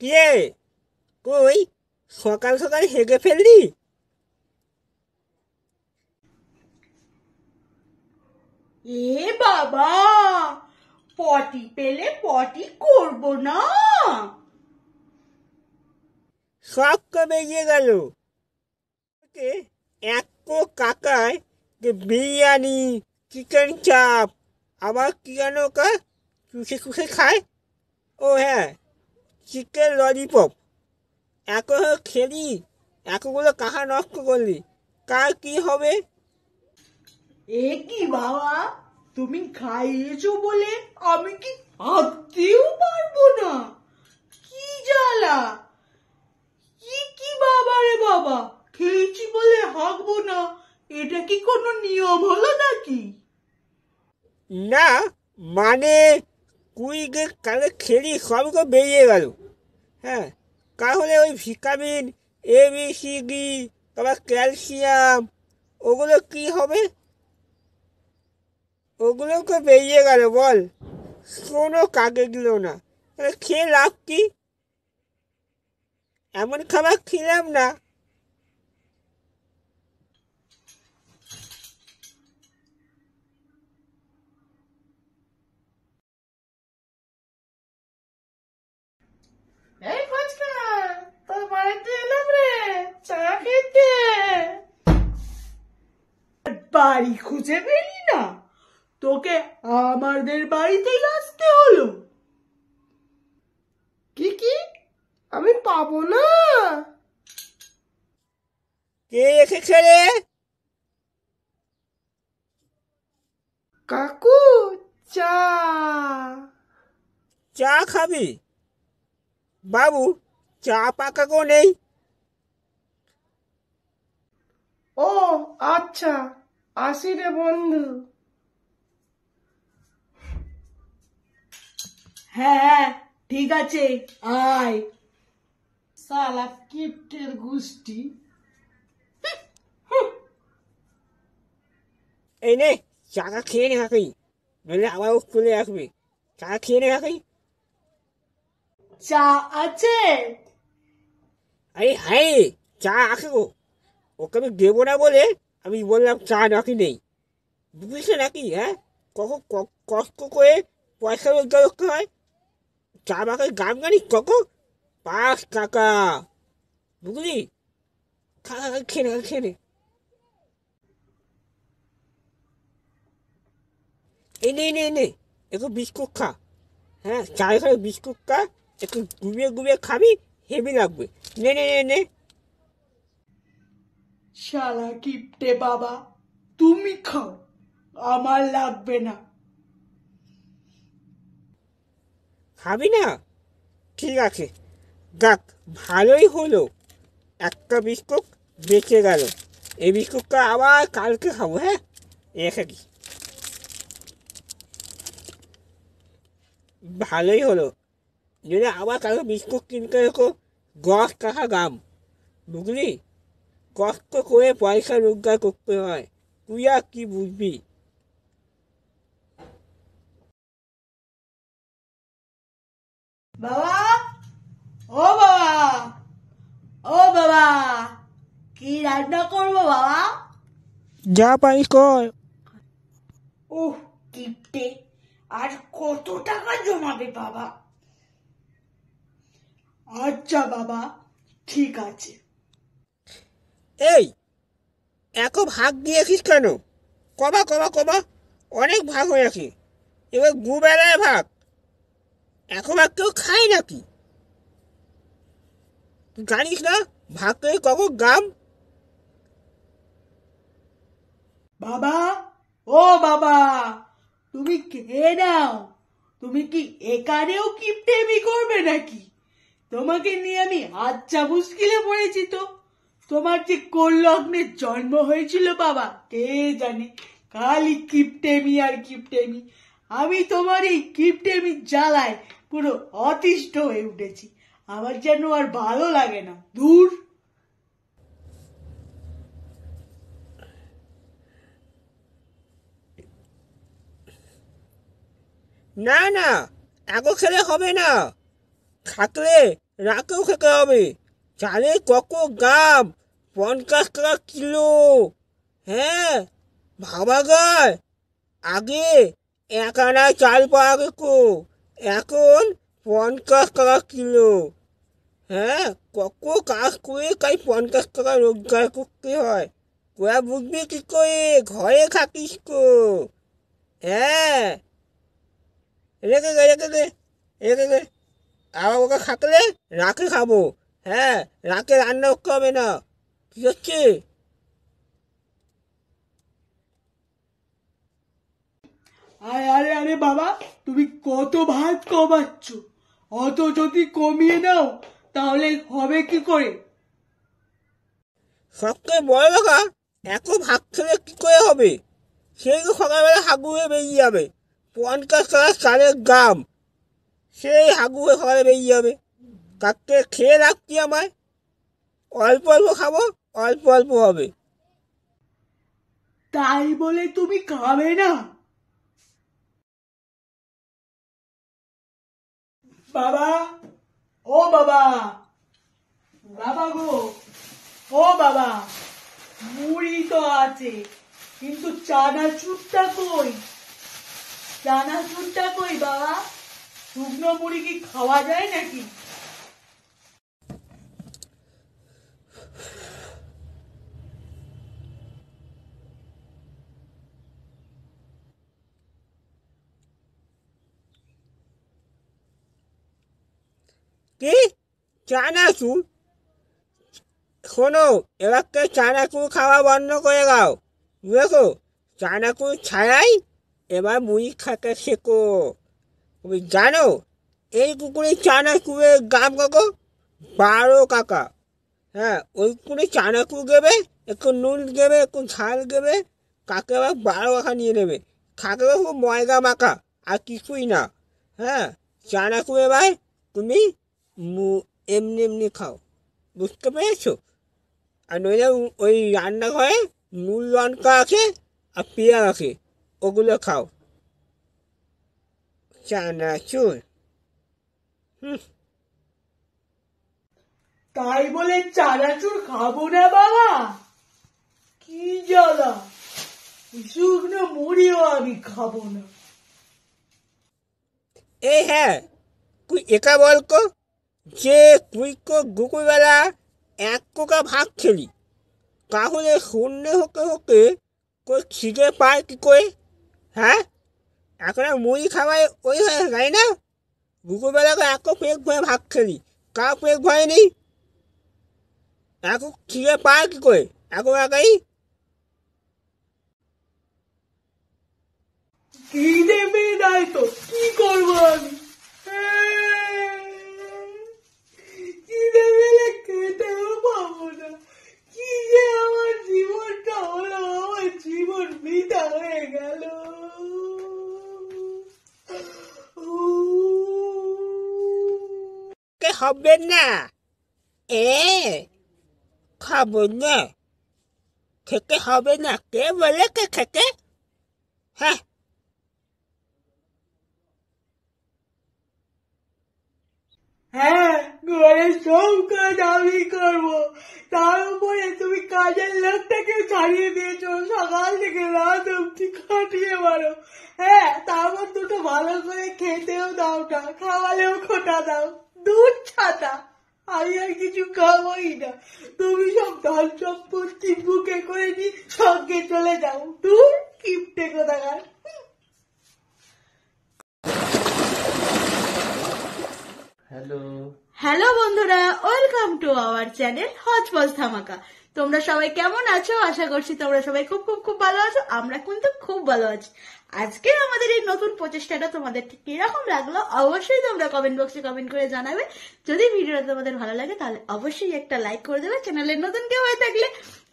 কে কই সকাল সকাল হেগে ফেললি? এ বাবা, পটি পেলে পটি করব না? সব কবে গিয়ে গেল। এক কাকায় যে বিরিয়ানি, চিকেন চাপ, আবার কি যেন চুষে চুষে খায়। ও হ্যাঁ, চিকেন ললিপপ। এত খেলি, এতগুলো কাকা নষ্ট করলি, কার কি হবে? এ কি বাবা, তুমি খাইয়েছো বলে আমি কি হাঁটতেও পারবো না? কি জ্বালা! কি কি বাবা রে বাবা, খেয়েছি বলে হাঁকবো না, এটা কি কোনো নিয়ম হলো নাকি? না মানে তুই যে কালে খেলি সবই তো বেরিয়ে গেল। হ্যাঁ, তাহলে ওই ভিটামিন ABCD, তারপর ক্যালসিয়াম, ওগুলো কি হবে? ওগুলো তো বেরিয়ে গেল বল, কোনো কাজে দিল না। তাহলে খেয়ে লাভ কি? এমন খাবার খেলাম না। এই ফুচকা, তোর বাড়িতে এলাম রে চা খেতে। বাড়ি খুঁজে পেলি না, তোকে আমাদের বাড়িতেই আসতে হলো। কি কি, আমি পাবো না? কে এসেছে রে? কাকু, চা। চা খাবি? বাবু, চা পাকাকো নেই। ও আচ্ছা, আসি রে বন্ধু। হ্যাঁ ঠিক আছে, আয়। সালা কিপ্টের গোষ্ঠী। এই নে, চাটা খেয়ে নে কাকি, নইলে আবার চলে আসবে। চা খেয়ে নে কাকি। চা আছে? আরে হ্যাঁ, চা আছে গো। ওকে আমি দেবো না বলে আমি বললাম চা নাকি নেই। বুঝলি নাকি? হ্যাঁ, কখন কষ্ট করে পয়সা রোজগার করতে হয়। চা বাগান গান জানিস কখন? 5 টাকা, বুঝলি? খা খা খা, খেয়ে নে খেয়ে নে। এই নে নে নে, একটু বিস্কুট খা। হ্যাঁ, চায়ের সাথে বিস্কুট খা, একটু গুবিয়ে গুবিয়ে খাবি, হেভি লাগবে। নে নে নে নে। শালা কিপ্টে বাবা, তুমি খাও, আমার লাগবে না। খাবি না? ঠিক আছে, যাক, ভালোই হলো, একটা বিস্কুট বেঁচে গেল। এই বিস্কুটটা আবার কালকে খাবো। হ্যাঁ, রেখে দিই। ভালোই হলো, যদি আবার কালকে বিস্কুট কিনতে রেখো 10 টাকা দাম, বুঝলি? কষ্ট করে পয়সা রোজগার করতে হয়, তুই আর কি বুঝবি? বাবা, ও বাবা, ও বাবা, কি রান্না করবো বাবা? যা পারিস কর। ওহ কিপ্টে, আর কত টাকা জমাবে বাবা? আচ্ছা বাবা, ঠিক আছে। এই, এত ভাগ দিয়েছিস কেন? কবা কবা কবা, অনেক ভাগ হয়েছে, এবার দুবেলায় ভাগ। এখন আর কেউ খায় নাকি? তুই জানিস না ভাগ করে কখন গাম? বাবা, ও বাবা, তুমি খেয়ে নাও। তুমি কি এখানেও কিপ্টেমি করবে নাকি? তোমাকে নিয়ে আমি আচ্ছা মুশকিলে পড়েছি তো। তোমার যে কোন লগ্নে জন্ম হয়েছিল বাবা কে জানে, খালি কিপ্টেমি আর কিপ্টেমি। আমি তোমার এই কিপ্টেমি জ্বালায় পুরো অতিষ্ঠ হয়ে উঠেছি। আমার যেন আর ভালো লাগে না, দূর। না না, এখন খেলে হবে না, থাকলে রাতেও খেতে হবে। চালের কত দাম, 50 টাকা কিলো। হ্যাঁ, ভাবা যায়, আগে 1 আনা চাল পাওয়া যেত, এখন 50 টাকা কিলো। হ্যাঁ, কত কাজ করে তাই 50 টাকা রোজগার করতে হয়। তোরা বুঝবি কি করে, ঘরে থাকিস তো। হ্যাঁ, রেখে দে রেখে দে রেখে দে, আবার ওকে থাকলে রাখে খাবো। হ্যাঁ, রাখে রান্না করতে হবে না। কি হচ্ছে? আরে আরে আরে বাবা, তুমি কত ভাত কমাচ্ছ? অত যদি কমিয়ে নাও তাহলে হবে কি করে? সবচেয়ে বড় কথা, এত ভাত খেলে কি করে হবে? সেই তো সকালবেলা হাগু হয়ে বেরিয়ে যাবে। 50 টাকা চালের দাম, সেই হাগু হয়ে সকালে বেরিয়ে যাবে। তাকে খেয়ে রাখছি আমায়, অল্প অল্প খাবো, অল্প অল্প হবে। তাই বলে তুমি খাবে না? বাবা, ও বাবা, বাবা গো, ও বাবা, মুড়ি তো আছে কিন্তু চানাচুরটা কই? চানাচুরটা কই বাবা? শুকনো মুড়ি কি খাওয়া যায় নাকি? কি? চানাচুর? শোনো, এবারকে চানাচুর খাওয়া বন্ধ করে দাও। বুঝেছো? চানাচুর ছাড়াই এবার মুড়ি খেতে শেখো। তুমি জানো এই কুকুরের চানাচুরের দাম কত? 12 টাকা। হ্যাঁ, ওই কুকুরে চানাচুর দেবে, একটু নুন দেবে, একটু ঝাল দেবে, কাকে আবার 12 টাকা নিয়ে নেবে। খাকে খুব ময়দা মাখা, আর কিছুই না। হ্যাঁ, চানাচুর এবার তুমি এমনি এমনি খাও, বুঝতে পেরেছো? আর নইলে ওই রান্নাঘরে নুন লঙ্কা আছে আর পেঁয়াজ আছে, ওগুলো খাও। চানাচুর, হুম। তাই বলে চানাচুর খাবো না বাবা? কি জ্বালা! শুকনো মুড়িও আমি খাবো না। এই হ্যাঁ, তুই একা বলতো যে তুই তো দুপুরবেলা 1 টাকা ভাত খেলি, তাহলে সন্ধ্যে হতে হতে তোর খিদে পায় কি করে? হ্যাঁ, এখন আর মুড়ি খাওয়ায় ওই হয়ে যায় না? দুপুরবেলা তো এত পেট ভরে ভাত খেলি, কার পেট ভরেনি? এখন খিদে পায় কি করে এখন একাই? খিদে পেয়ে নাই তো কি করবো আমি? খিদে পেলে খেতেও পাবো না। কি যে আমার জীবনটা হলো, আমার জীবন বৃথা হয়ে গেল। কে হবে না? এ খাবো না, খেতে হবে না, কে বলে কে খেতে? হ্যাঁ, হ্যাঁ, ঘরের সব কাজ আমি করবো। তার উপরে তুমি কাজের লোকটাকে ছাড়িয়ে দিয়েছো, সকাল থেকে রাত অব্দি খাটিয়ে মারো। হ্যাঁ, তারপর দুটো ভালো করে খেতেও দাও না, খাওয়ালেও খোটা দাও। দুধ ছাতা, আমি আর কিছু খাবোই না। তুমি সব ধন সম্পত্তি বুকে করে নি সঙ্গে চলে যাও। দূর কিপটে কোথাকার। হ্যালো। হ্যালো বন্ধুরা, ওয়েলকাম টু আওয়ার চ্যানেল হজপজ ধামাকা। তোমরা সবাই কেমন আছো? আশা করছি তোমরা সবাই খুব খুব খুব ভালো আছো। আমরা কিন্তু খুব ভালো আছি। আজকে আমাদের এই নতুন প্রচেষ্টাটা তোমাদের ঠিক কিরকম লাগলো অবশ্যই তোমরা কমেন্ট বক্সে কমেন্ট করে জানাবে। যদি ভিডিওটা তোমাদের ভালো লাগে তাহলে অবশ্যই একটা লাইক করে দেবে। চ্যানেলের নতুন কেউ হয়ে থাকলে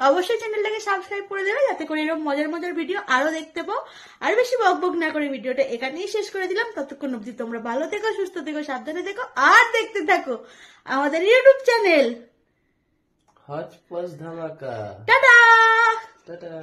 অবশ্যই চ্যানেলটাকে সাবস্ক্রাইব করে দেবে, যাতে করে এরকম মজার মজার ভিডিও আরো দেখতে পাও। আর বেশি বক বক না করে ভিডিওটা এখানেই শেষ করে দিলাম। ততক্ষণ অবধি তোমরা ভালো থেকো, সুস্থ থেকো, সাবধানে থেকো, আর দেখতে থাকো আমাদের ইউটিউব চ্যানেল হজপজ ধামাকা। টাটা। টাটা।